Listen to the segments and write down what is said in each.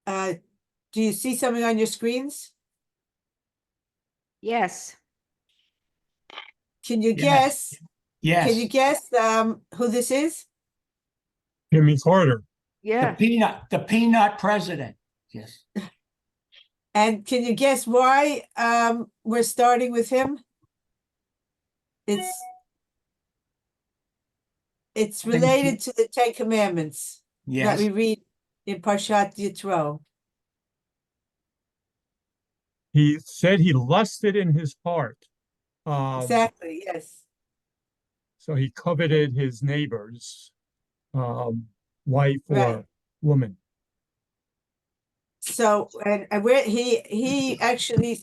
do you see something on your screens? Yes. Can you Yes. guess? Yes. Can you guess who this is? Jimmy Carter. Yeah. The peanut president. Yes. And can you guess why we're starting with him? It's related to the Ten Commandments that Yes. we read in Parshat Yitro. He said he lusted in his heart. Exactly, yes. So he coveted his neighbor's wife or Right. woman. So, and where he actually,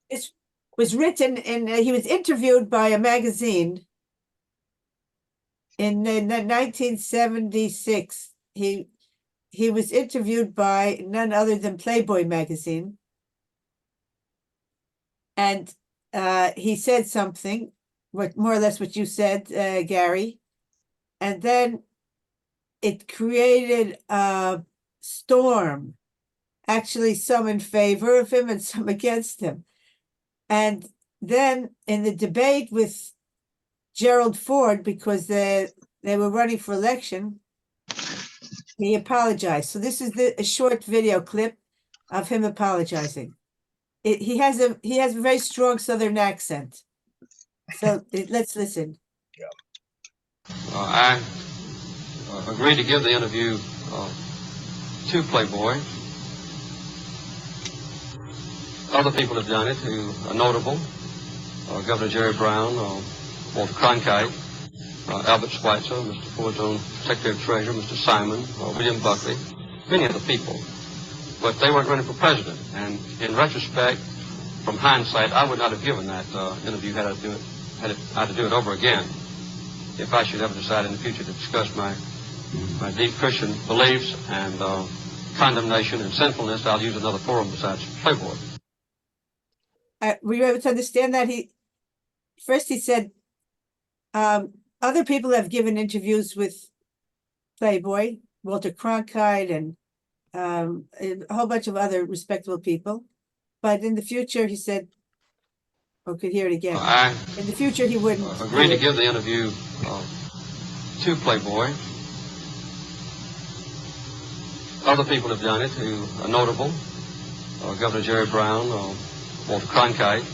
it was written in, he was interviewed by a magazine in 1976. He was interviewed by none other than Playboy magazine. And he said something, what more or less what you said, Gary. And then it created a storm, actually some in favor of him and some against him. And then in the debate with Gerald Ford, because they were running for election, he apologized. So this is a short video clip of him apologizing. He has a very strong Southern accent. So let's listen. I agreed to give the interview to Playboy. Other people have done it who are notable. Governor Jerry Brown, Walter Cronkite, Albert Schweitzer, Mr. Ford's own Secretary of Treasury, Mr. Simon, William Buckley, many other people. But they weren't running for president. And in retrospect, from hindsight, I would not have given that interview had I to do it over again. If I should ever decide in the future to discuss my deep Christian beliefs and condemnation and sinfulness, I'll use another forum besides Playboy. Were you able to understand that? First he said, other people have given interviews with Playboy, Walter Cronkite, and a whole bunch of other respectable people. But in the future, he said, or could hear it again. In the future, he wouldn't. Agreed to give the interview to Playboy. Other people have done it who are notable. Governor Jerry Brown, Walter Cronkite,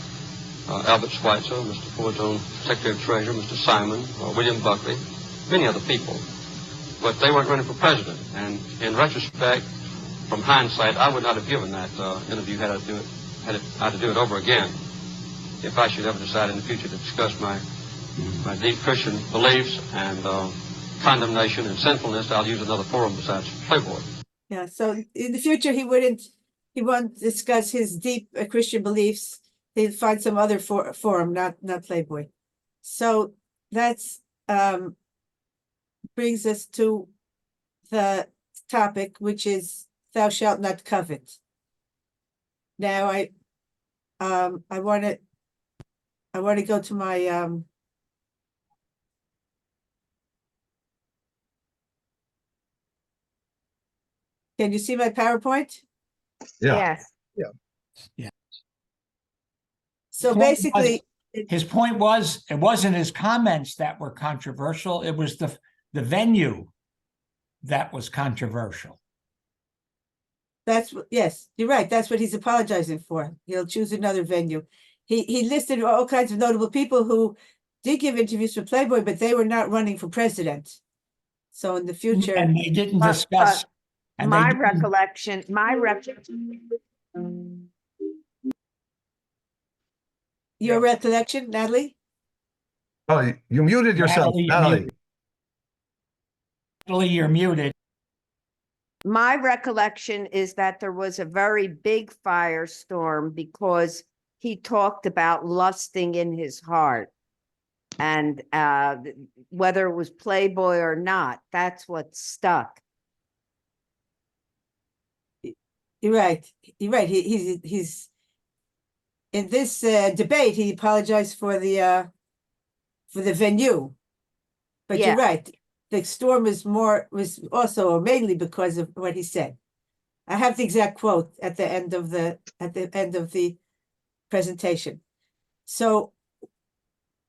Albert Schweitzer, Mr. Ford's own Secretary of Treasury, Mr. Simon, William Buckley, many other people. But they weren't running for president. And in retrospect, from hindsight, I would not have given that interview had I to do it over again. If I should ever decide in the future to discuss my deep Christian beliefs and condemnation and sinfulness, I'll use another forum besides Playboy. Yeah, so in the future, he won't discuss his deep Christian beliefs. He'll find some other forum, not Playboy. So that's brings us to the topic, which is thou shalt not covet. Now I want to go to my can you see my PowerPoint? Yes. So basically, His point was, it wasn't his comments that were controversial. It was the venue that was controversial. yes, you're right. That's what he's apologizing for. He'll choose another venue. He listed all kinds of notable people who did give interviews for Playboy, but they were not running for president. So in the future, And they didn't discuss. and they My didn't- recollection. your recollection, Natalie? Oh, you muted yourself, Natalie. Natalie, you're muted. My recollection is that there was a very big firestorm because he talked about lusting in his heart. And whether it was Playboy or not, that's what stuck. You're right. You're right. He's in this debate. He apologized for the venue, but Yeah. you're right. The storm was also or mainly because of what he said. I have the exact quote at the end of the presentation. So,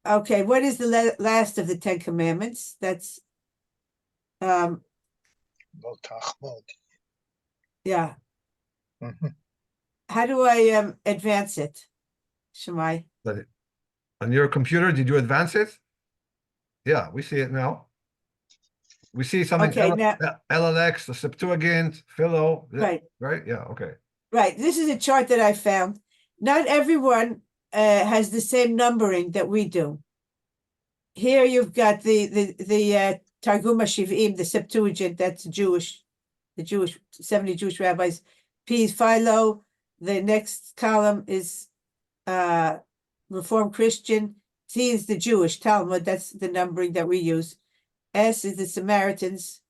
okay, what is the last of the Ten Commandments? That's Lo tachmod. yeah. Mhm. How do I advance it, Shemai? But on your computer, did you advance it? Yeah, we see it now. We see something, Okay, now LLX, the Septuagint, Philo, right. right? Yeah, okay. Right, this is a chart that I found. Not everyone has the same numbering that we do. Here you've got the Targum HaShiv'im, the Septuagint, that's Jewish, the Jewish 70 Jewish rabbis. P is Philo. The next column is Reformed Christian. T is the Jewish Talmud. That's the numbering that we use. S is the Samaritans,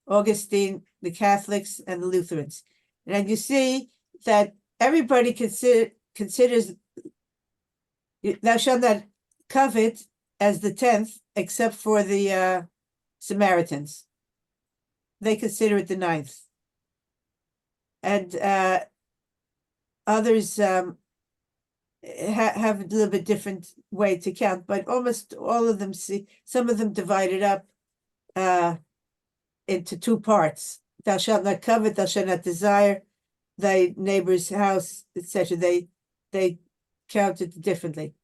Augustine, the Catholics, and the Lutherans. And you see that everybody considers thou shalt not covet as the 10th, except for the Samaritans. They consider it the 9th. And others have a little bit different way to count, but almost all of them see, some of them divide it up into two parts. Thou shalt not covet, thou shalt not desire thy neighbor's house, etc. They count it differently.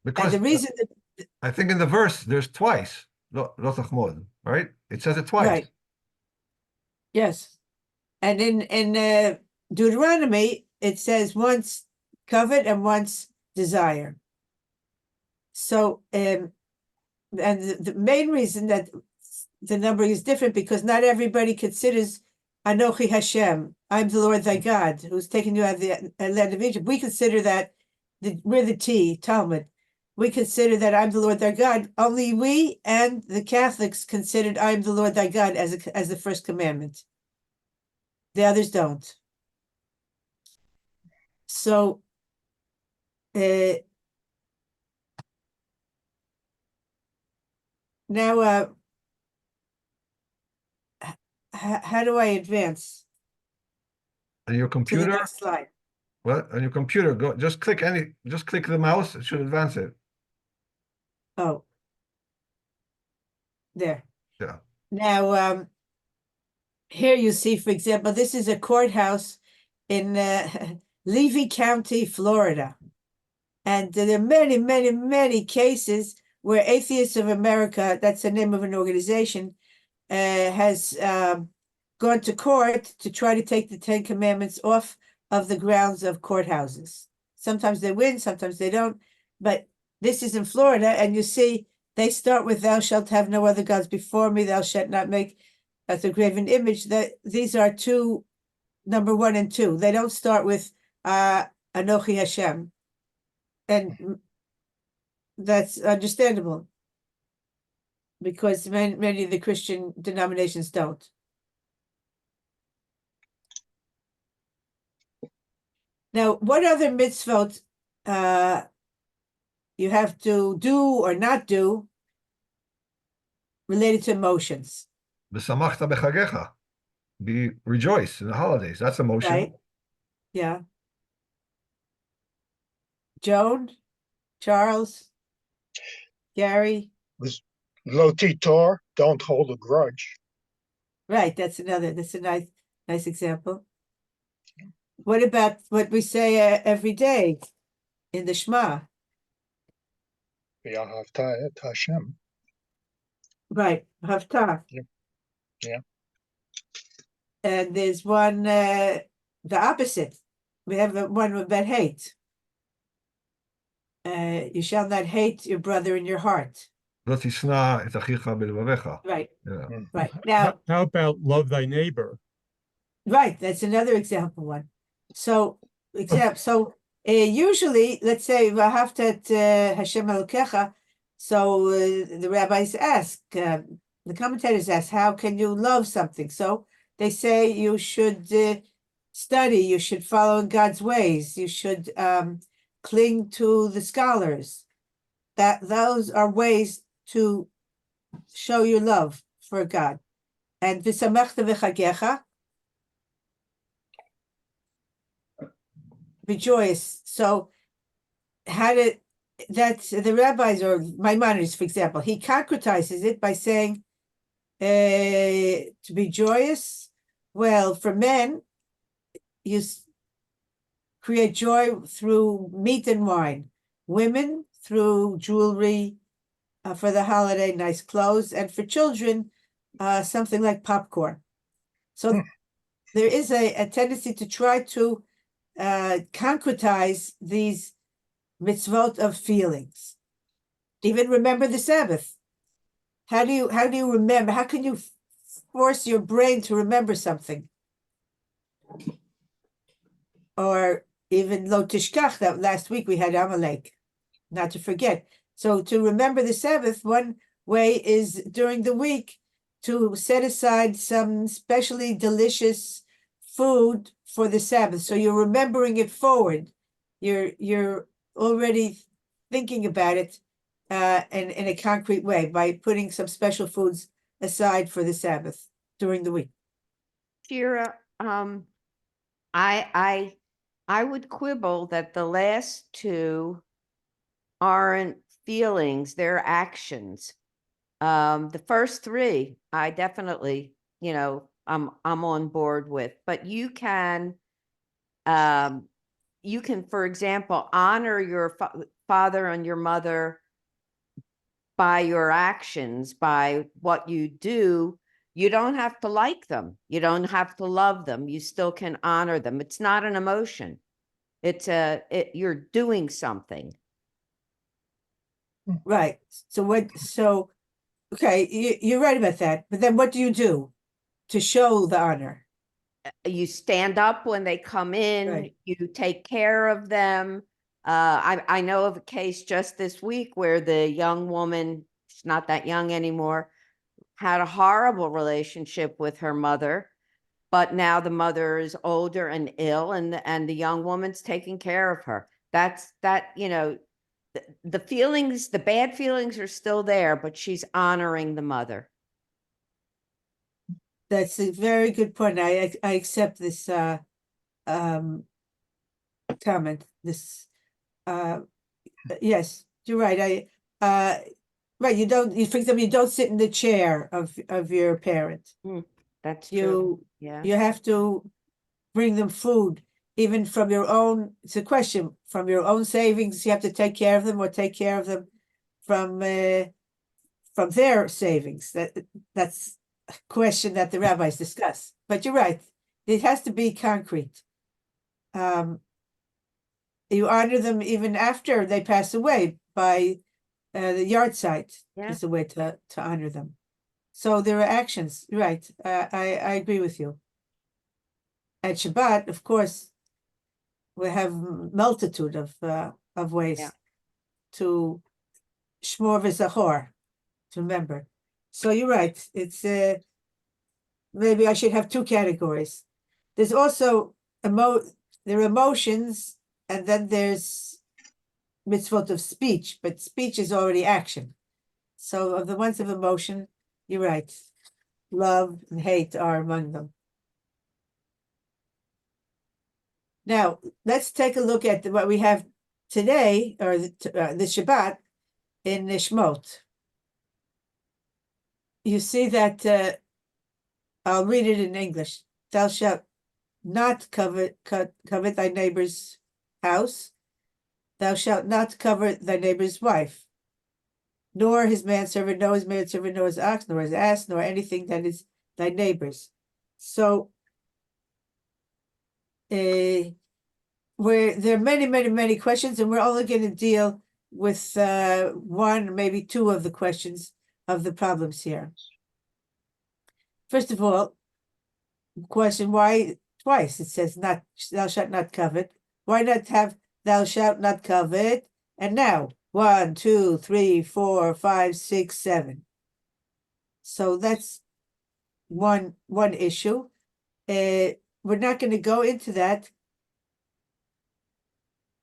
And Because the reason that I think in the verse, there's twice, lo tachmod, right? It says it twice. right. Yes. And in Deuteronomy, it says once covet and once desire. So and the main reason that the numbering is different because not everybody considers Anochi Hashem, I'm the Lord thy God, who's taken you out of the land of Egypt. We consider that we're the T, Talmud. We consider that I'm the Lord thy God. Only we and the Catholics considered I'm the Lord thy God as the first commandment. The others don't. So now how do I advance On your to the computer, next slide? well, on your computer, just click the mouse, it should advance it. Oh, there. Yeah. Now, here you see, for example, this is a courthouse in Levy County, Florida. And there are many, many, many cases where Atheists of America, that's the name of an organization, has gone to court to try to take the Ten Commandments off of the grounds of courthouses. Sometimes they win, sometimes they don't. But this is in Florida, and you see they start with "Thou shalt have no other gods before me. Thou shalt not make a graven image." That these are number 1 and 2. They don't start with Anochi Hashem, and that's understandable because many of the Christian denominations don't. Now, what other mitzvot you have to do or not do related to emotions? V'samachta bechagecha. Rejoice in the holidays. That's emotion. Right? Yeah. Joan, Charles, Gary. Lo titor, don't hold a grudge. Right, that's a nice example. What about what we say every day in the Shema? V'ahavta et Hashem. Right, Haftah. Yeah. And there's one, the opposite. We have one about hate. You shall not hate your brother in your heart. Lo tisna et achicha b'levavecha. Right, Yeah. right. Now, How about love thy neighbor? right, that's another example one. So, usually, let's say, V'ahavta Hashem Elokecha. So the rabbis ask, the commentators ask, how can you love something? So they say you should study, you should follow in God's ways, you should cling to the scholars. Those are ways to show your love for God. And v'samachta v'chagecha. be joyous. So that's the rabbis or Maimonides, for example, he concretizes it by saying to be joyous. Well, for men, you create joy through meat and wine. Women through jewelry, for the holiday, nice clothes, and for children, something like popcorn. So there is a tendency to try to concretize these mitzvot of feelings. Even remember the Sabbath. How do you remember? How can you force your brain to remember something? Or even lo tishkach, that last week we had Amalek, not to forget. So to remember the Sabbath, one way is during the week to set aside some specially delicious food for the Sabbath. So you're remembering it forward. You're already thinking about it in a concrete way by putting some special foods aside for the Sabbath during the week. Shira, I would quibble that the last two aren't feelings, they're actions. The first three, I definitely, I'm on board with, but you can, for example, honor your father and your mother by your actions, by what you do. You don't have to like them. You don't have to love them. You still can honor them. It's not an emotion. You're doing something. Right. So okay, you're right about that. But then what do you do to show the honor? You stand up when they come in, Right. you take care of them. I know of a case just this week where the young woman, she's not that young anymore, had a horrible relationship with her mother, but now the mother is older and ill, and the young woman's taking care of her. The feelings, the bad feelings are still there, but she's honoring the mother. That's a very good point. I accept this comment. This yes, you're right. Right, for example, you don't sit in the chair of your parent. That's true. You have to bring them food, even from your own. It's a question from your own savings. You have to take care of them, or take care of them from their savings. That's a question that the rabbis discuss. But you're right; it has to be concrete. You honor them even after they pass away by the yard site. Yeah. Is a way to honor them. So there are actions, right? I agree with you. At Shabbat, of course, we have multitude of ways to shmor v'zachor, to remember. So you're right. It's maybe I should have two categories. There's also there are emotions, and then there's mitzvot of speech, but speech is already action. So of the ones of emotion, you're right. Love and hate are among them. Now, let's take a look at what we have today, or the Shabbat, in Shmot. You see that, I'll read it in English. Thou shalt not covet thy neighbor's house. Thou shalt not covet thy neighbor's wife, nor his manservant, nor his maidservant, nor his ox, nor his ass, nor anything that is thy neighbor's. So, where there are many questions, and we're only going to deal with one, maybe two of the questions of the problems here. First of all, question, why twice it says not thou shalt not covet? Why not have thou shalt not covet? And now 1, 2, 3, 4, 5, 6, 7. So that's one issue. We're not going to go into that.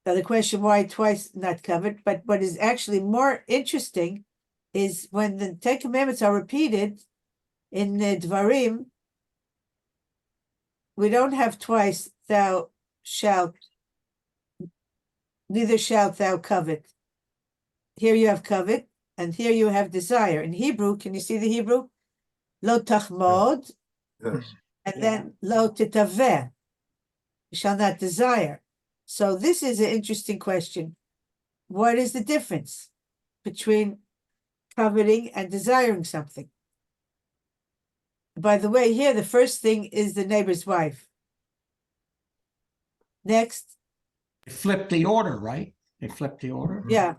The question why twice not covet, but what is actually more interesting is when the Ten Commandments are repeated in Dvarim, we don't have twice thou shalt neither shalt thou covet. Here you have covet, and here you have desire. In Hebrew, can you see the Hebrew? Lo tachmod, Yes. and Yeah. then lo titaveh. You shall not desire. So this is an interesting question. What is the difference between coveting and desiring something? By the way, here the first thing is the neighbor's wife. Next, Flip the order, right? They flipped the order. yeah.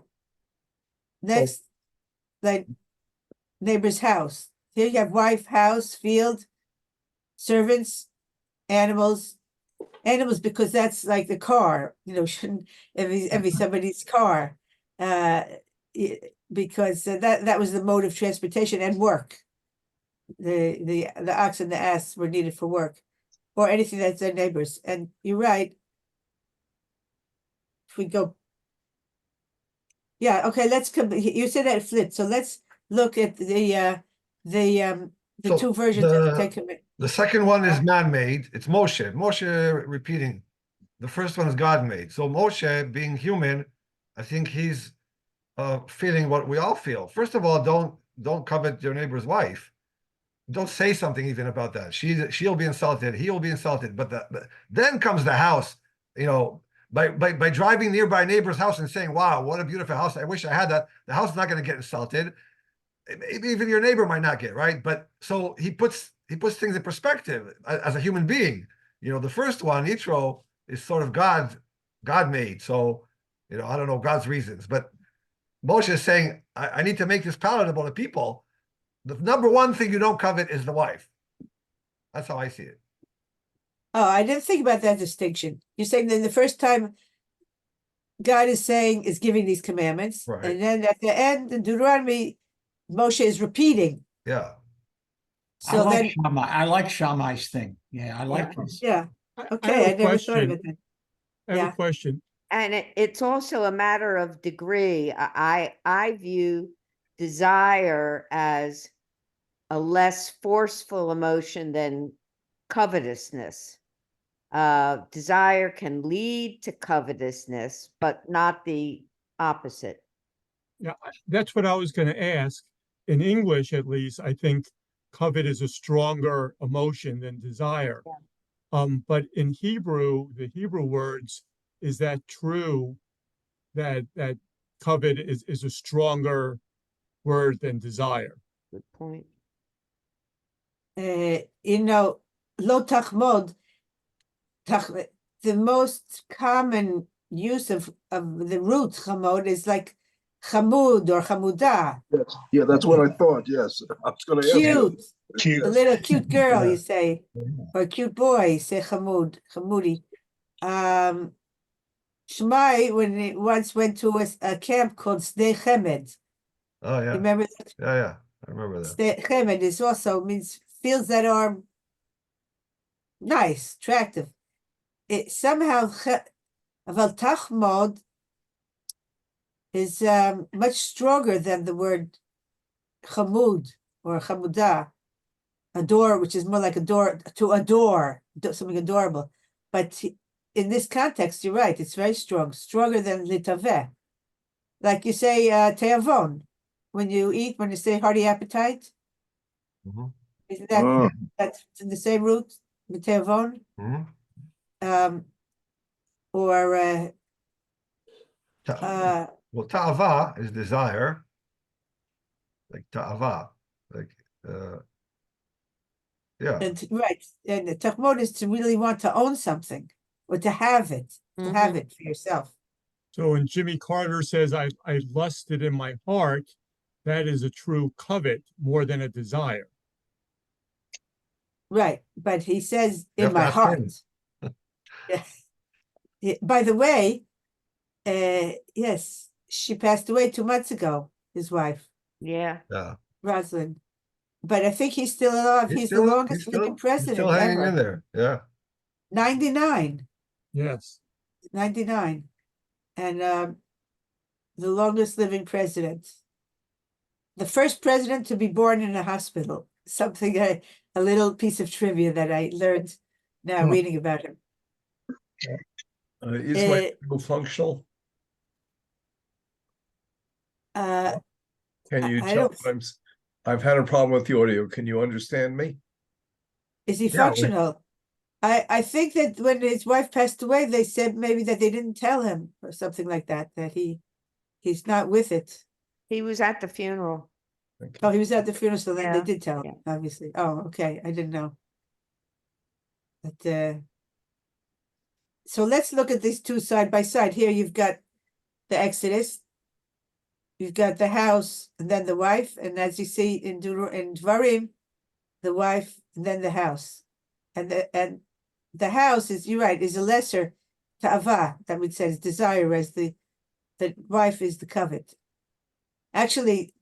Next, like neighbor's house. Here you have wife, house, field, servants, animals. Animals because that's like the car, shouldn't envy somebody's car. Because that was the mode of transportation and work. The ox and the ass were needed for work, or anything that's their neighbors. And you're right. If we go, yeah, okay. Let's come. You said that it flipped, so let's look at the So two versions of the Ten Commandments. The second one is man-made. It's Moshe. Moshe repeating. The first one is God-made. So Moshe, being human, I think he's feeling what we all feel. First of all, don't covet your neighbor's wife. Don't say something even about that. She'll be insulted. He will be insulted. But then comes the house. By driving nearby a neighbor's house and saying, "Wow, what a beautiful house! I wish I had that." The house is not going to get insulted. Maybe even your neighbor might not get, right? But so he puts things in perspective as a human being. The first one, Yitro, is sort of God made. So, I don't know God's reasons, but Moshe is saying, I need to make this palatable to people. The number one thing you don't covet is the wife. That's how I see it. Oh, I didn't think about that distinction. You're saying that the first time God is giving these commandments, Right. and then at the end in Deuteronomy, Moshe is repeating. Yeah. So then, I like Shammai's thing. Yeah, I like this. yeah, I okay, have I a never thought of question. it then. I have Yeah. a question. And it's also a matter of degree. I view desire as a less forceful emotion than covetousness. Desire can lead to covetousness, but not the opposite. Yeah, that's what I was going to ask. In English, at least, I think covet is a stronger emotion than desire. But in Hebrew, the Hebrew words, is that true that covet is a stronger word than desire? Good point. Lo tachmod, the most common use of the root chamod is like chamud or chamuda. Yes. Yeah, that's what I thought. Yes. I was going to ask you. Cute, Cute. a little cute girl, Yeah. you say, or a cute boy, you say chamud, chamudi. Shmai, when he once went to a camp called Sdei Chemed, Oh, you yeah. remember that? Yeah. I remember that. Sdei Chemed is also means feels that arm nice, attractive. It somehow Aval Tachmod is much stronger than the word chamud or chamuda, adore, which is more like to adore, something adorable. But in this context, you're right, it's very strong, stronger than litaveh. Like you say, teavon, when you say hearty appetite, Mhm. isn't that that's in the same root, teavon? Mhm. Or Well, ta'ava is desire, like ta'ava, like yeah. and right, and the tachmod is to really want to own something or to have it for yourself. So when Jimmy Carter says, I lusted in my heart, that is a true covet more than a desire. Right, but he says You in have to my ask heart. him. By the way, yes, she passed away 2 months ago, his wife, Yeah. Yeah. Rosalind. But I think he's still alive. He's the longest living He's president still hanging in ever. there. Yeah. 99. Yes. 99. And the longest living president. The first president to be born in a hospital. Something, a little piece of trivia that I learned now reading about him. Is my functional? Can you I tell don't, I've had a problem with the audio. Can you understand me? is he Yeah, we- functional? I think that when his wife passed away, they said maybe that they didn't tell him or something like that, that he's not with it. He was at the funeral. Oh, he was at the funeral, so then they Yeah, did tell him, obviously. Oh, okay, I didn't know. But, so let's look at these two side by side. Here you've got the Exodus. You've got the house and then the wife, and as you see in Dvarim, the wife and then the house. And the house is, you're right, is a lesser ta'ava, that would say is desire, as the wife is the covet. Actually,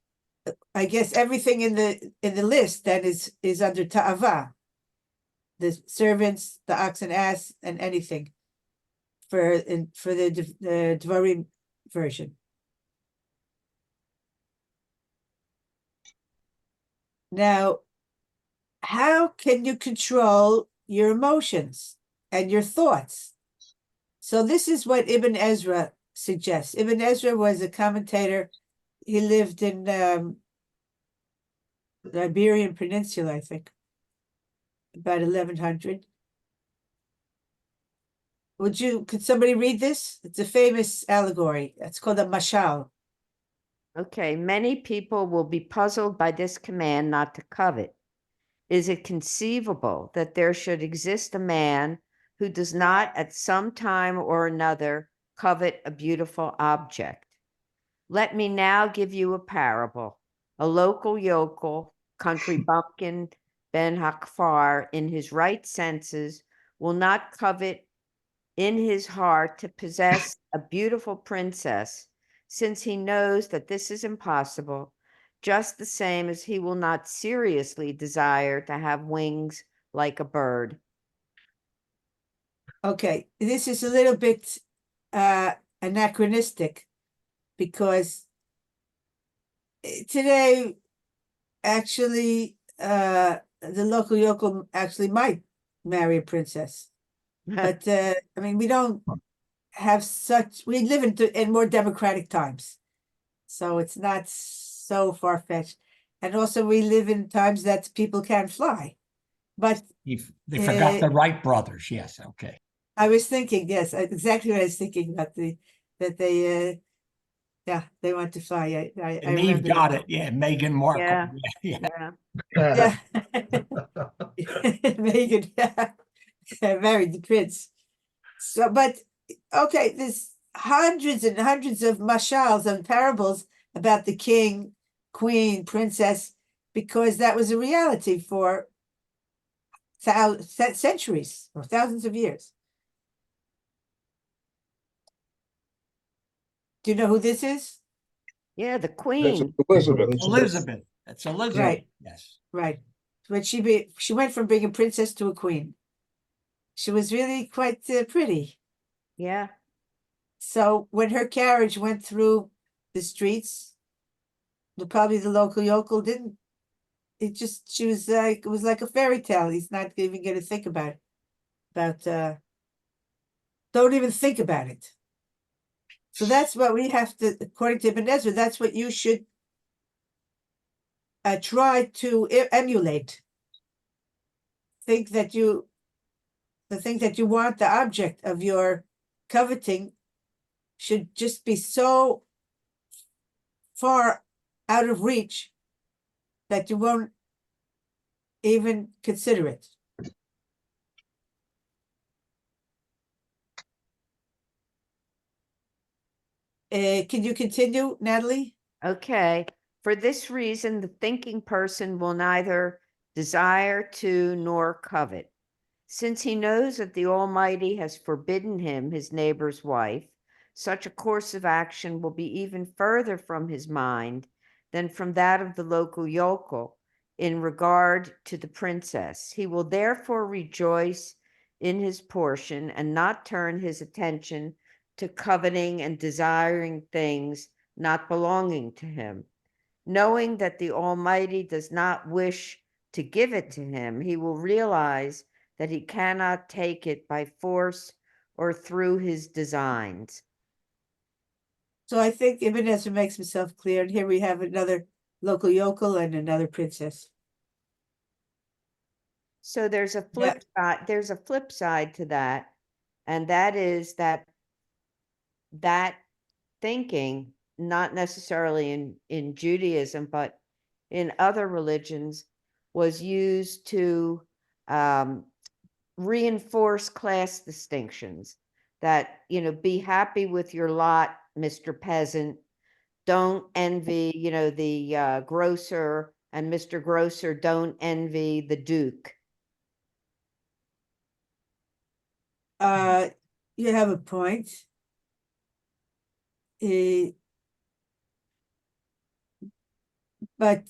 I guess everything in the list then is under ta'ava. The servants, the ox and ass, and anything for the Dvarim version. Now, how can you control your emotions and your thoughts? So this is what Ibn Ezra suggests. Ibn Ezra was a commentator. He lived in the Iberian Peninsula, I think, about 1100. Could somebody read this? It's a famous allegory. It's called a mashal. Okay, many people will be puzzled by this command not to covet. Is it conceivable that there should exist a man who does not at some time or another covet a beautiful object? Let me now give you a parable. A local yokel, country bumpkin, Ben Hakfar, in his right senses, will not covet in his heart to possess a beautiful princess, since he knows that this is impossible, just the same as he will not seriously desire to have wings like a bird. Okay, this is a little bit anachronistic, because today, actually, the local yokel actually might marry a princess. But I mean, we don't have such, we live in more democratic times. So it's not so far-fetched. And also we live in times that people can't fly. But They forgot the Wright brothers. Yes, okay. I was thinking, yes, exactly what I was thinking about that they they want to fly. I And Eve remember got that. it. Yeah, Meghan Markle. Yeah. Yeah. Yeah. Yeah. Megan, married the prince. So, but okay, there's hundreds and hundreds of mashals and parables about the king, queen, princess, because that was a reality for centuries or thousands of years. Do you know who this is? Yeah, the That's queen. Elizabeth. Elizabeth. That's Elizabeth. Right. Yes. Right. When she went from being a princess to a queen. She was really quite pretty. Yeah. So when her carriage went through the streets, probably the local yokel didn't. She was like, it was like a fairy tale. He's not even going to think about don't even think about it. So that's what we have to, according to Ibn Ezra, that's what you should try to emulate. The thing that you want, the object of your coveting, should just be so far out of reach that you won't even consider it. Can you continue, Natalie? Okay. For this reason, the thinking person will neither desire to nor covet. Since he knows that the Almighty has forbidden him his neighbor's wife, such a course of action will be even further from his mind than from that of the local yokel in regard to the princess. He will therefore rejoice in his portion and not turn his attention to coveting and desiring things not belonging to him. Knowing that the Almighty does not wish to give it to him, he will realize that he cannot take it by force or through his designs. So I think Ibn Ezra makes himself clear, and here we have another local yokel and another princess. So there's a flip side, there's a flip side to that. And that is that thinking, not necessarily in Judaism, but in other religions, was used to reinforce class distinctions. That, be happy with your lot, Mr. Peasant. Don't envy, the grocer, and Mr. Grocer, don't envy the Duke. You have a point. But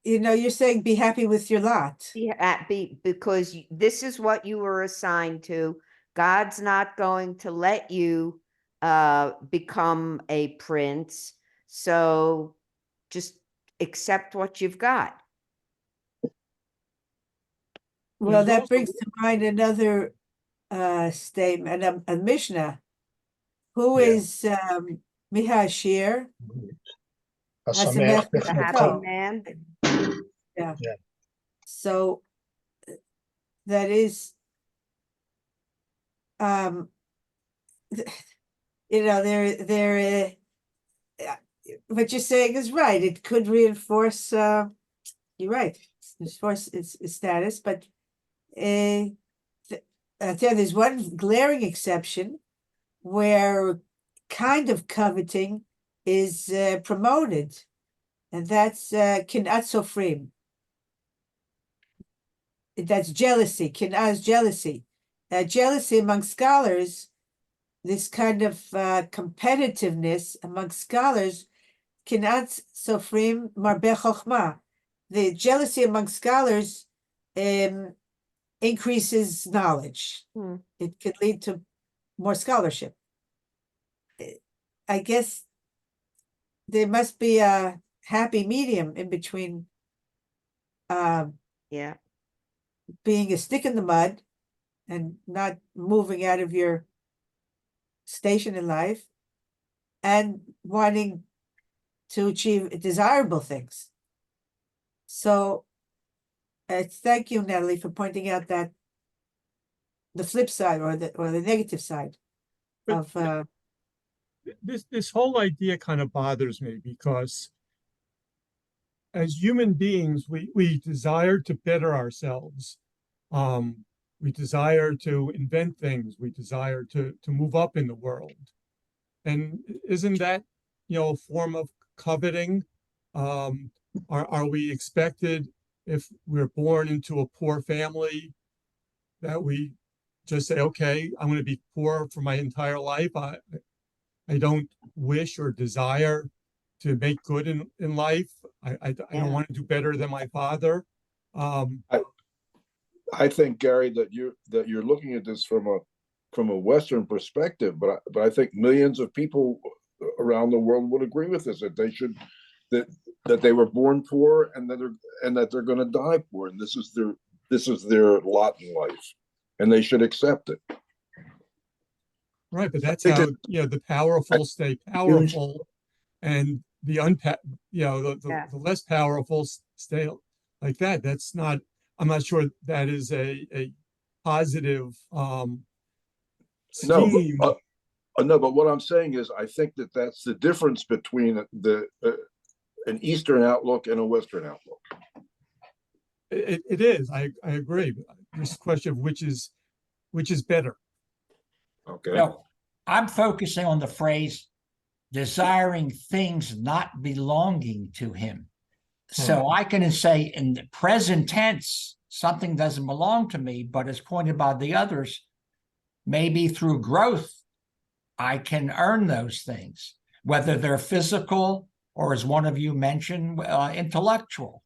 you're saying be happy with your lot. Because this is what you were assigned to. God's not going to let you become a prince. So just accept what you've got. Well, There's that also- brings to mind another statement, a Mishnah. Who Yeah. is Mihashir? Hasamech The happy Oh. man. Yeah. Yeah. So that is, what you're saying is right. It could reinforce, you're right, reinforce its status, but there's one glaring exception where kind of coveting is promoted, and that's kin'at sofrim. That's jealousy. Kin'at is jealousy. Jealousy among scholars, this kind of competitiveness among scholars, kin'at sofrim marbeh chokhmah. The jealousy among scholars increases knowledge. It could lead to more scholarship. I guess there must be a happy medium in between Yeah. being a stick in the mud and not moving out of your station in life and wanting to achieve desirable things. So thank you, Natalie, for pointing out that the flip side or the negative side But of this whole idea kind of bothers me because as human beings, we desire to better ourselves. We desire to invent things. We desire to move up in the world. And isn't that, a form of coveting? Are we expected, if we're born into a poor family, that we just say, okay, I'm going to be poor for my entire life? I don't wish or desire to make good in life. I don't want to do better than my father. I think, Gary, that you're looking at this from a Western perspective, but I think millions of people around the world would agree with this, that they should that they were born poor and that they're going to die poor, and this is their lot in life, and they should accept it. Right, but that's how the powerful stay powerful, and the less powerful stay like that. That's not. I'm not sure that is a positive scheme. No, but what I'm saying is, I think that's the difference between an Eastern outlook and a Western outlook. It is. I agree. This question of which is better. Okay. No, I'm focusing on the phrase desiring things not belonging to him. So I can say in the present tense, something doesn't belong to me, but as pointed by the others, maybe through growth, I can earn those things, whether they're physical or, as one of you mentioned, intellectual.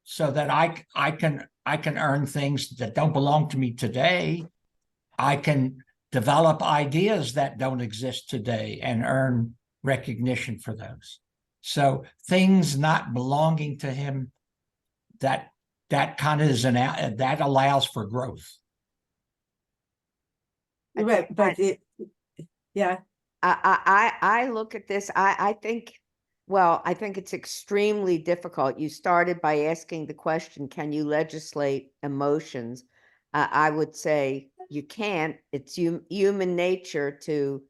So that I can earn things that don't belong to me today. I can develop ideas that don't exist today and earn recognition for those. So things not belonging to him, that kind of is that allows for growth. right, but yeah. I look at this. I think Well, I think it's extremely difficult. You started by asking the question, can you legislate emotions? I would say you can't. It's human nature to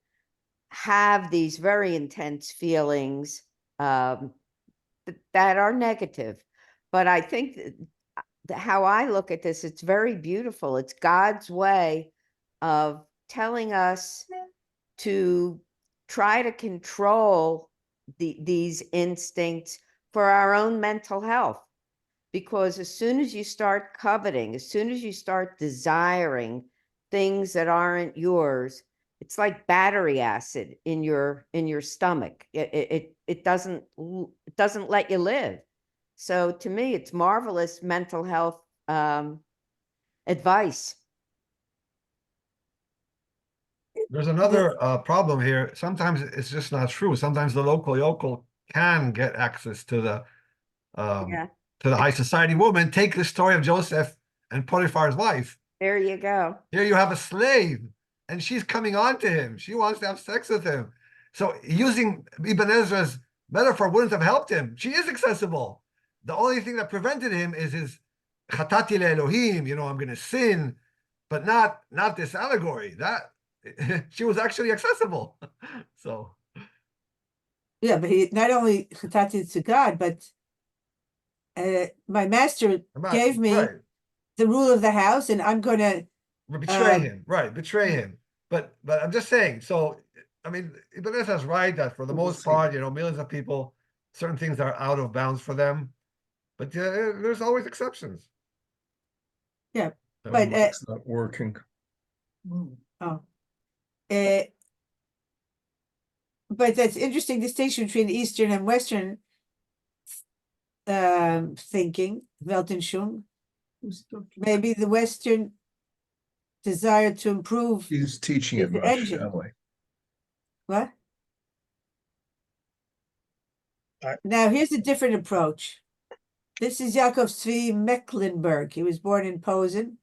have these very intense feelings that are negative. But I think how I look at this, it's very beautiful. It's God's way of telling us to try to control these instincts for our own mental health. Because as soon as you start coveting, as soon as you start desiring things that aren't yours, it's like battery acid in your stomach. It doesn't let you live. So to me, it's marvelous mental health advice. There's another problem here. Sometimes it's just not true. Sometimes the local yokel can get access to the Yeah, to the high society woman. Take the story of Joseph and Potiphar's wife. there you go. Here you have a slave, and she's coming on to him. She wants to have sex with him. So using Ibn Ezra's metaphor wouldn't have helped him. She is accessible. The only thing that prevented him is his chatati Elohim, I'm going to sin, but not this allegory. That she was actually accessible. So Yeah, but he not only chatati to God, but my master gave me right. the rule of the house, and I'm going to Betray him, right? Betray him. But I'm just saying. So I mean, Ibn Ezra's right that for the most part, millions of people, certain things are out of bounds for them. But there's always exceptions. Yeah, but It's not working. But that's interesting distinction between Eastern and Western thinking, Weltanschauung. Maybe the Western desire to improve. He's teaching is it the much, engine. Emily. What? I- Now, here's a different approach. This is Yaakov Tzvi Mecklenburg. He was born in Posen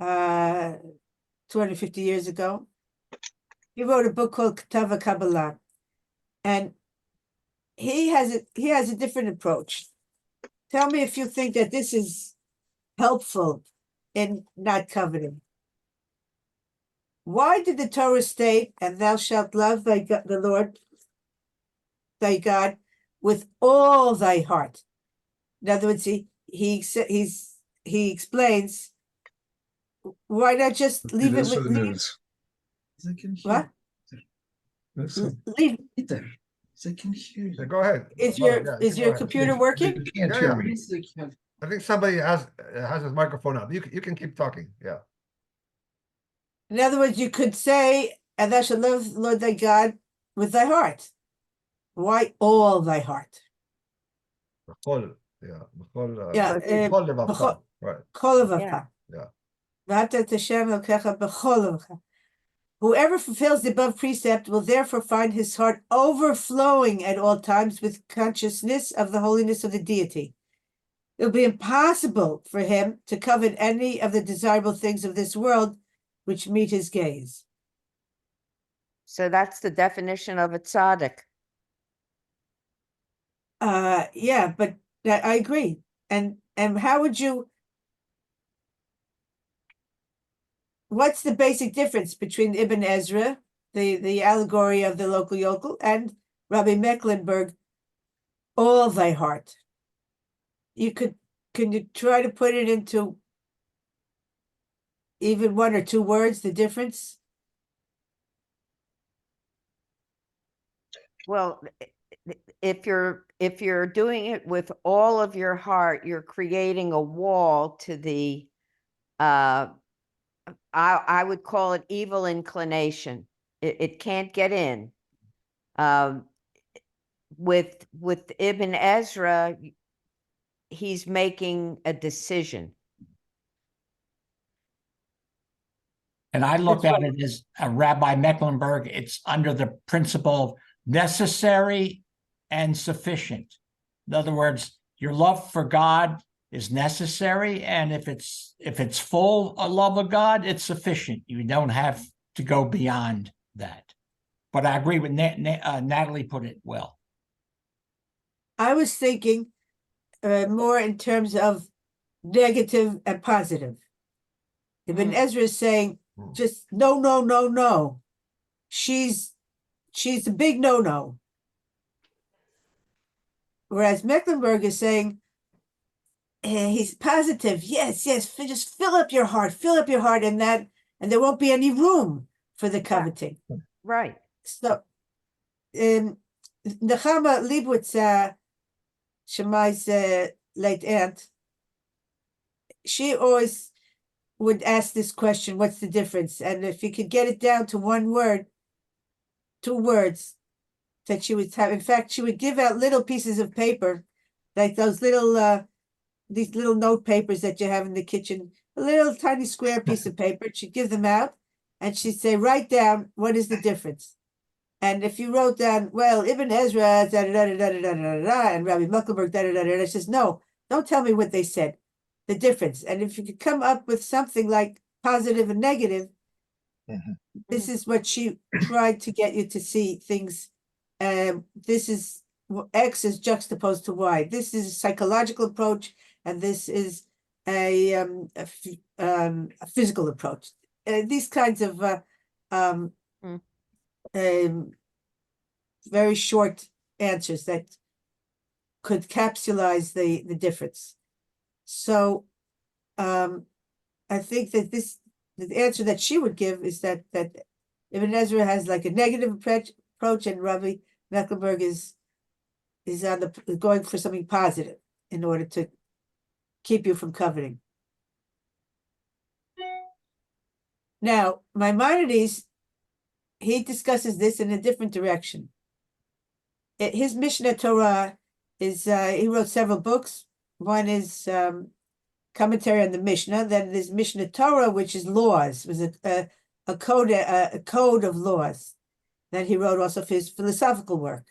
250 years ago. He wrote a book called Ketava Kabbalah. And he has a different approach. Tell me if you think that this is helpful in not coveting. Why did the Torah state, and thou shalt love thy God, the Lord thy God with all thy heart? In other words, he explains, why not just leave it with news. what? Listen. Leave. Yeah, go ahead. Is Go your ahead. is your computer working? You can't Yeah, hear yeah. me. I think somebody has his microphone up. You can keep talking. Yeah. In other words, you could say, and thou shalt love the Lord thy God with thy heart. Why all thy heart? B'chol, yeah. B'chol, Yeah, b'chol levavcha, right. Kol Yeah. levacha. Yeah. V'ahavta et Hashem Elokecha b'chol levacha. Whoever fulfills the above precept will therefore find his heart overflowing at all times with consciousness of the holiness of the deity. It will be impossible for him to covet any of the desirable things of this world which meet his gaze. So that's the definition of a tzaddik. Yeah, but I agree. And how would you? What's the basic difference between Ibn Ezra, the allegory of the local yokel, and Rabbi Mecklenburg, all thy heart? Can you try to put it into even one or two words, the difference? Well, if you're doing it with all of your heart, you're creating a wall to the I would call it evil inclination. It can't get in. With Ibn Ezra, he's making a decision. And I look at it as Rabbi Mecklenburg, it's under the principle of necessary and sufficient. In other words, your love for God is necessary, and if it's full a love of God, it's sufficient. You don't have to go beyond that. But I agree with Natalie put it well. I was thinking more in terms of negative and positive. Ibn Ezra is saying just no, no, no, no. She's a big no-no. Whereas Mecklenburg is saying he's positive. Yes, yes, just fill up your heart, and there won't be any room for the coveting. Right. So, Nechama Leibowitz, Shemai's late aunt, she always would ask this question, what's the difference? And if you could get it down to one word, 2 words, that she would have. In fact, she would give out little pieces of paper, like those little, these little note papers that you have in the kitchen, a little tiny square piece of paper. She'd give them out and she'd say, write down, what is the difference? And if you wrote down, well, Ibn Ezra, da da da da da da da da, and Rabbi Muckelberg, da da da da, says, no, don't tell me what they said, the difference. And if you could come up with something like positive and negative, this is what she tried to get you to see things. This is X is juxtaposed to Y. This is a psychological approach, and this is a physical approach. These kinds of very short answers that could capsulize the difference. So I think that the answer that she would give is that Ibn Ezra has like a negative approach, and Rabbi Mecklenburg is going for something positive in order to keep you from coveting. Now, Maimonides, he discusses this in a different direction. His Mishnah Torah is, he wrote several books. One is commentary on the Mishnah. Then there's Mishnah Torah, which is laws, was a code of laws. Then he wrote also for his philosophical work.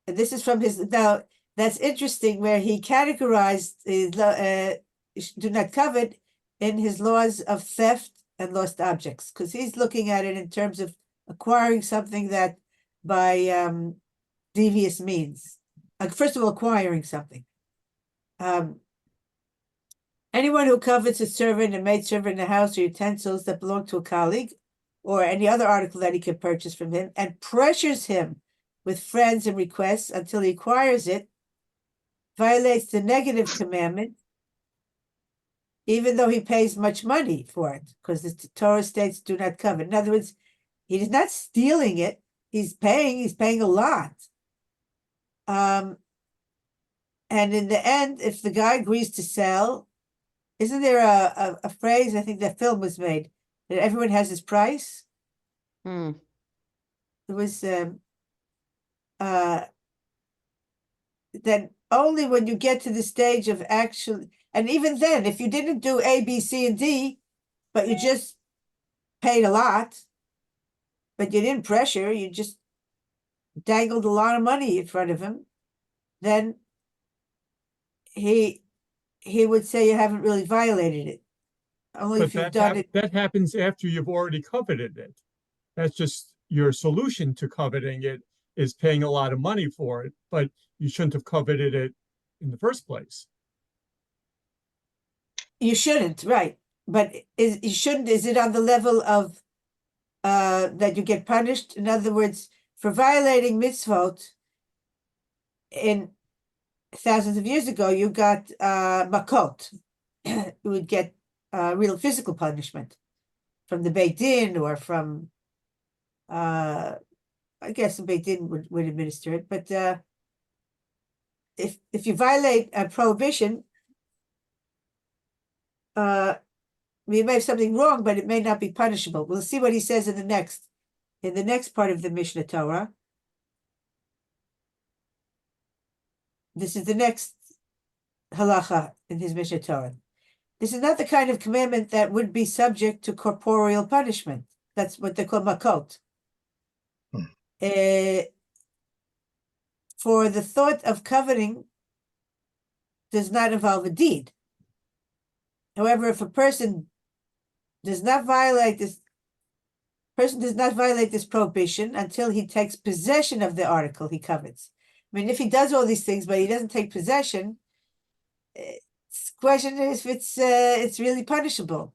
And this is from his, now that's interesting, where he categorized his, do not covet in his laws of theft and lost objects, because he's looking at it in terms of acquiring something that by devious means. First of all, acquiring something. Anyone who covets a servant, a maidservant in a house, or utensils that belong to a colleague, or any other article that he can purchase from him, and pressures him with friends and requests until he acquires it, violates the negative commandment, even though he pays much money for it, because the Torah states do not covet. In other words, he is not stealing it, he's paying a lot. And in the end, if the guy agrees to sell, isn't there a phrase, I think that film was made, that everyone has his price? It was then only when you get to the stage of actually, and even then, if you didn't do A, B, C, and D, but you just paid a lot, but you didn't pressure, you just dangled a lot of money in front of him, then he would say you haven't really violated it. Only But if you've done it. that happens after you've already coveted it. That's just your solution to coveting it, is paying a lot of money for it, but you shouldn't have coveted it in the first place. You shouldn't, right? But is it on the level of that you get punished? In other words, for violating mitzvot in thousands of years ago, you got makot. You would get real physical punishment from the Beit Din, or from I guess the Beit Din would administer it. But if you violate a prohibition, you may have something wrong, but it may not be punishable. We'll see what he says in the next part of the Mishnah Torah. This is the next halacha in his Mishnah Torah. This is not the kind of commandment that would be subject to corporeal punishment. That's what they call makot. For the thought of coveting does not involve a deed. However, if a person does not violate this prohibition until he takes possession of the article he covets. mean, if he does all these things, but he doesn't take possession, question is if it's really punishable.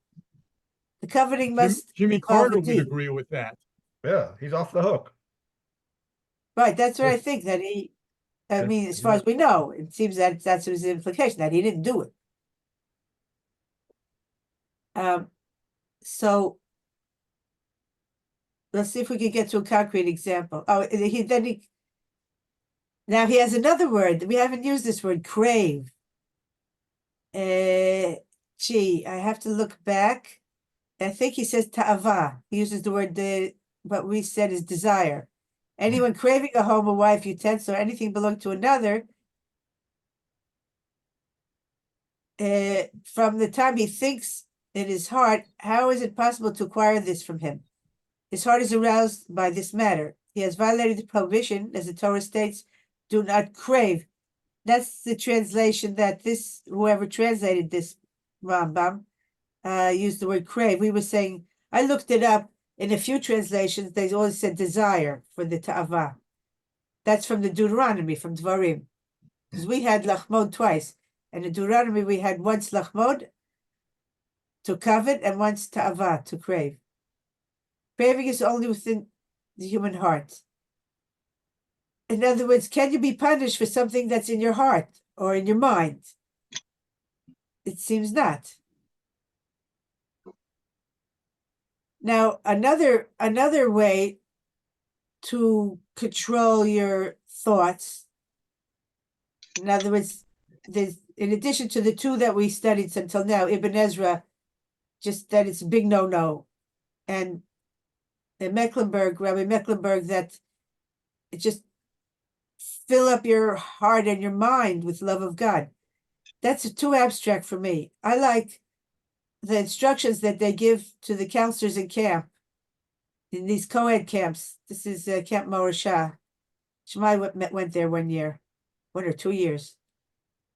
The coveting must Jimmy involve a Carter would deed. agree with that. Yeah, he's off the hook. Right, that's what I Yes. think, that he, I Yes, mean, as far as we know, it seems that that's his implication, that he didn't do it. So let's see if we can get to a concrete example. Oh, now he has another word. We haven't used this word, crave. Gee, I have to look back. I think he says ta'ava. He uses the word what we said is desire. Anyone craving a home, a wife, utensil, or anything belonging to another, from the time he thinks in his heart, how is it possible to acquire this from him? His heart is aroused by this matter. He has violated the prohibition, as the Torah states, do not crave. That's the translation that whoever translated this Rambam, used the word crave. We were saying, I looked it up in a few translations, they always said desire for the ta'ava. That's from the Deuteronomy, from Dvarim. Because we had lachmod twice. And in Deuteronomy, we had once lachmod, to covet, and once ta'ava, to crave. Craving is only within the human heart. In other words, can you be punished for something that's in your heart or in your mind? It seems not. Now, another way to control your thoughts, in other words, there's, in addition to the two that we studied until now, Ibn Ezra, just that it's a big no-no, and Mecklenburg, Rabbi Mecklenburg, that it just fill up your heart and your mind with love of God. That's too abstract for me. I like the instructions that they give to the counselors in camp, in these co-ed camps. This is Camp Morashah. Shemai went there 1 year, 1 or 2 years.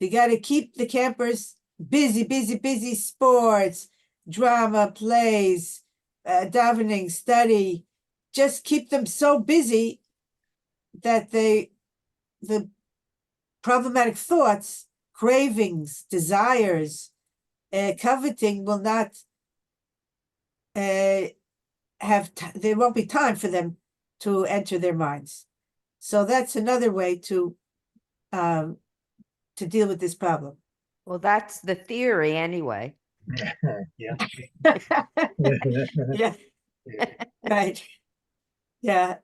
You got to keep the campers busy, sports, drama, plays, davening, study. Just keep them so busy that the problematic thoughts, cravings, desires, coveting will not there won't be time for them to enter their minds. So that's another way to deal with this problem. Well, that's the theory anyway. Yeah. Yeah, right. Yeah.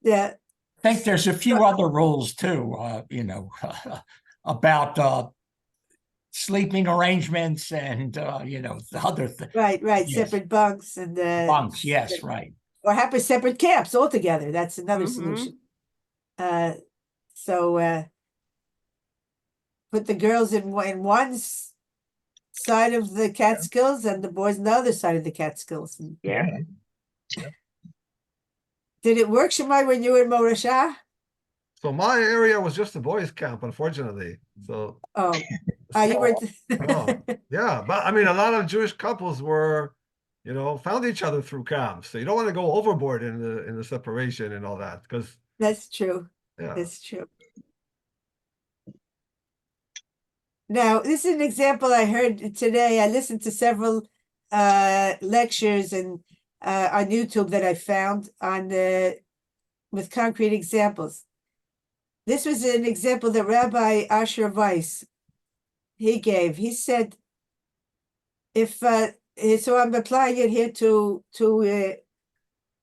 I think there's a few other rules too, about sleeping arrangements and, the other Right. Yes. Separate bunks and bunks. Yes, right. or have separate camps altogether. That's another Mhm. solution. So put the girls in one side of the Catskills and the boys on the other side of the Catskills. And Yeah. did it work, Shemai, when you were in Morashah? So my area was just a boys' camp, unfortunately. So Oh, you were. Oh, yeah, but I mean, a lot of Jewish couples were, found each other through camps. So you don't want to go overboard in the separation and all that, because That's true. yeah. That's true. Now, this is an example I heard today. I listened to several lectures and on YouTube that I found on with concrete examples. This was an example that Rabbi Asher Weiss he gave. He said, if so, I'm applying it here to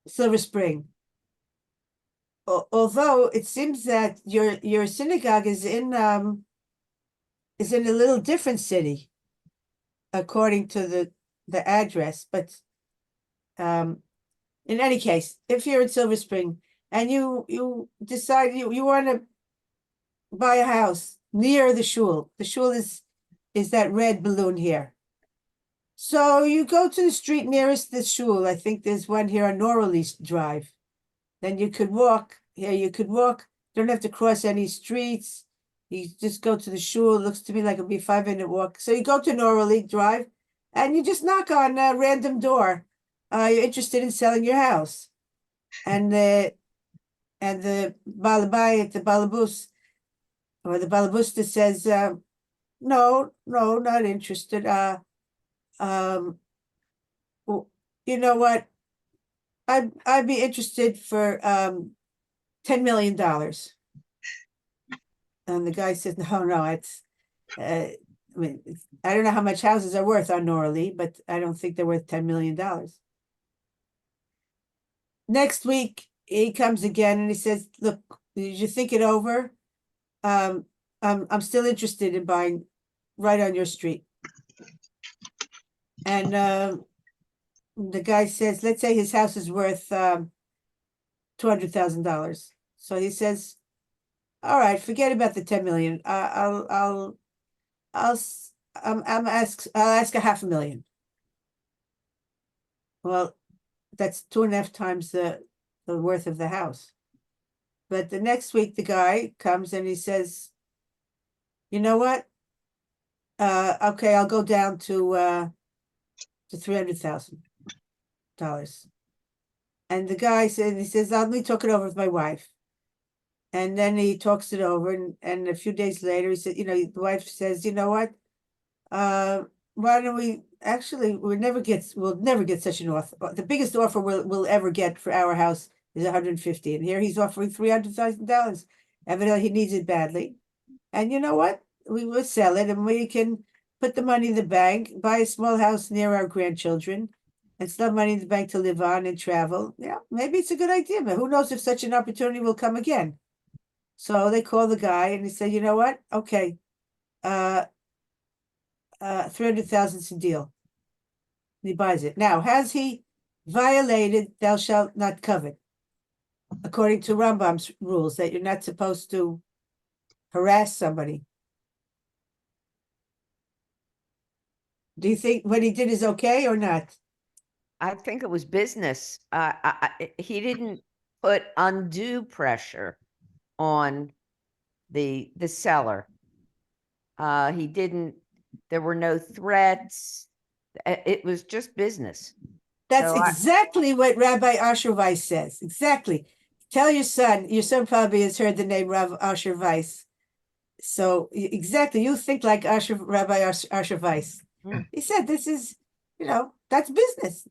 Silver Spring. Although it seems that your synagogue is in a little different city, according to the address. But in any case, if you're in Silver Spring and you decide you want to buy a house near the shul is that red balloon here. So you go to the street nearest the shul. I think there's one here on Norley Drive. Then you could walk. Here you could walk. Don't have to cross any streets. You just go to the shul. It looks to me like it'll be a 5-minute walk. So you go to Norley Drive and you just knock on a random door. You're interested in selling your house. And the balabayit, the balabus, or the balabusta says, no, not interested. Well, you know what? I'd be interested for $10 million. And the guy says, no, it's I mean, I don't know how much houses are worth on Norley, but I don't think they're worth $10 million. Next week he comes again and he says, look, did you think it over? I'm still interested in buying right on your street. And the guy says, let's say his house is worth $200,000. So he says, all right, forget about the 10 million. I'll ask $500,000. Well, that's 2.5 times the worth of the house. But the next week the guy comes and he says, you know what? Okay, I'll go down to $300,000. And the guy said, he says, let me talk it over with my wife. And then he talks it over, and a few days later, he said, the wife says, you know what? Why don't we actually, we'll never get such an offer. The biggest offer we'll ever get for our house is 150. And here he's offering $300,000. Evidently, he needs it badly. And you know what? We will sell it and we can put the money in the bank, buy a small house near our grandchildren, and still have money in the bank to live on and travel. Yeah, maybe it's a good idea, but who knows if such an opportunity will come again. So they call the guy and they say, you know what? Okay, 300,000 is a deal. He buys it. Now, has he violated thou shalt not covet? According to Rambam's rules, that you're not supposed to harass somebody. Do you think what he did is okay or not? I think it was business. He didn't put undue pressure on the seller. He didn't, there were no threats. It was just business. That's So exactly what Rabbi Asher Weiss says. Exactly. Tell your son probably has heard the name Rav Asher Weiss. So exactly, you think like Rabbi Asher Weiss. He said, this is, that's business.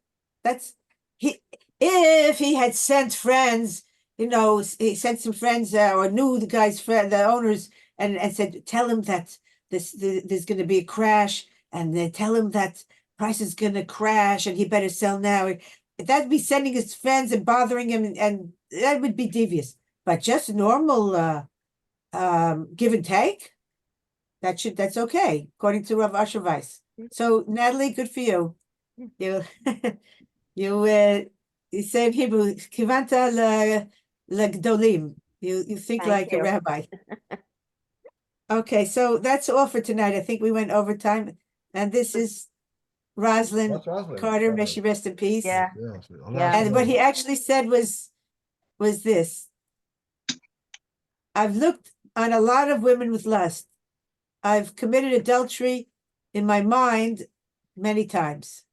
If he had sent friends, he sent some friends or knew the guy's friend, the owners, and said, tell him that there's going to be a crash, and they tell him that price is going to crash and he better sell now. That'd be sending his friends and bothering him, and that would be devious. But just normal give and take, that's okay, according to Rav Asher Weiss. So Natalie, good for you. You you say in Hebrew, kivanta legdolim. You think Thank like you. a rabbi. Okay, so that's all for tonight. I think we went over time, and this is Roslyn That's Roslyn. Carter. May she rest in peace. Yeah. Yes. Yeah. And what he actually said was this: I've looked on a lot of women with lust. I've committed adultery in my mind many times.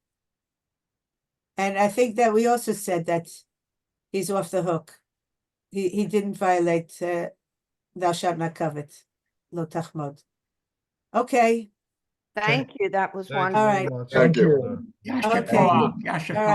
And I think that we also said that he's off the hook. He didn't violate thou shalt not covet, lo tachmod. Okay. Thank you. That was Thank you wonderful. very All right. much. Thank you. Yasher Okay. Koach, Yasher All right.